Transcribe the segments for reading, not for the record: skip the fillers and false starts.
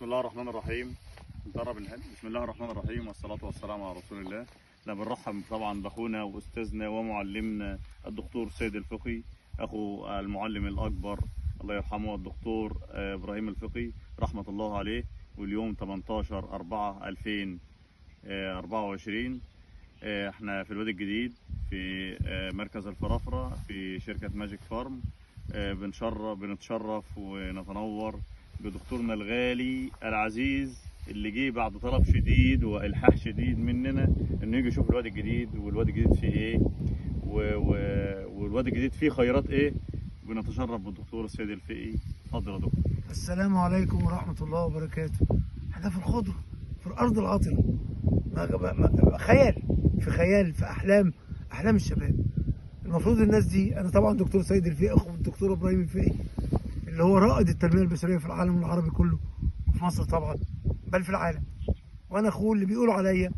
بسم الله الرحمن الرحيم. بسم الله الرحمن الرحيم والصلاة والسلام على رسول الله. احنا بنرحب طبعا باخونا واستاذنا ومعلمنا الدكتور سيد الفقي، اخو المعلم الاكبر الله يرحمه الدكتور ابراهيم الفقي رحمة الله عليه. واليوم 18/4/2024 احنا في الوادي الجديد في مركز الفرافرة في شركة ماجيك فارم. بنتشرف ونتنور بدكتورنا الغالي العزيز اللي جه بعد طلب شديد والحاح شديد مننا انه يجي يشوف الوادي الجديد، والوادي الجديد فيه ايه والوادي الجديد فيه خيرات ايه. بنتشرف بالدكتور السيد الفقي. اتفضل يا دكتور. السلام عليكم ورحمة الله وبركاته. احنا في الخضرة، في الأرض العطرة، خيال في أحلام الشباب. المفروض الناس دي، أنا طبعا دكتور سيد الفقي أخو الدكتور إبراهيم الفقي اللي هو رائد التنمية البشرية في العالم العربي كله، وفي مصر طبعا بل في العالم. وأنا أخوه اللي بيقولوا عليا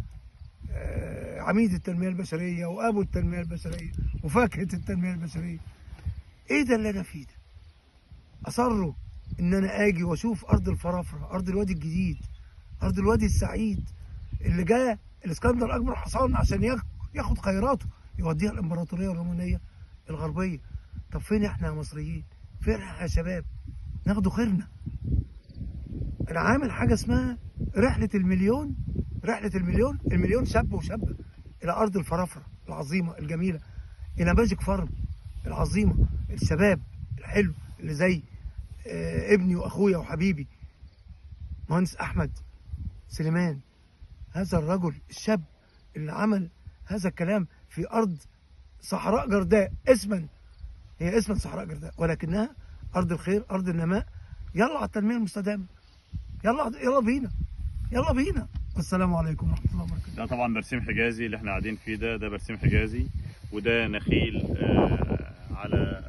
عميد التنمية البشرية وأبو التنمية البشرية وفاكهة التنمية البشرية. إيه ده اللي أنا فيه ده؟ أصروا إن أنا آجي وأشوف أرض الفرافرة، أرض الوادي الجديد، أرض الوادي السعيد اللي جاء الإسكندر أكبر حصان عشان ياخد خيراته يوديها الإمبراطورية الرومانية الغربية. طب فين إحنا يا مصريين؟ فين إحنا يا شباب؟ ناخدوا خيرنا. أنا عامل حاجة اسمها رحلة المليون، المليون شاب وشابة إلى أرض الفرافرة العظيمة الجميلة، إلى ماجيك فارم العظيمة، الشباب الحلو اللي زي ابني واخويا وحبيبي مهندس احمد سليمان، هذا الرجل الشاب اللي عمل هذا الكلام في ارض صحراء جرداء. هي اسما صحراء جرداء، ولكنها ارض الخير، ارض النماء. يلا على التنميه المستدامه، يلا بينا. والسلام عليكم ورحمه الله وبركاته. ده طبعا برسيم حجازي اللي احنا قاعدين فيه، ده برسيم حجازي، وده نخيل على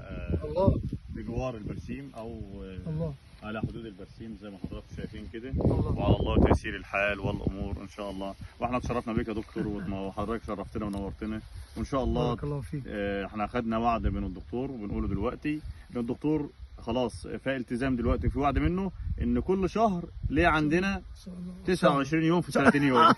الله بجوار البرسيم او الله على حدود البرسيم زي ما حضراتكم شايفين كده. الله. وعلى الله تيسير الحال والامور ان شاء الله. واحنا اتشرفنا بك يا دكتور، وحضرتك شرفتنا ونورتنا، وان شاء الله بارك الله فيك. احنا اخذنا وعد من الدكتور وبنقوله دلوقتي ان الدكتور خلاص في التزام دلوقتي، في وعد منه ان كل شهر ليه عندنا 29 يوم في 30 يوم.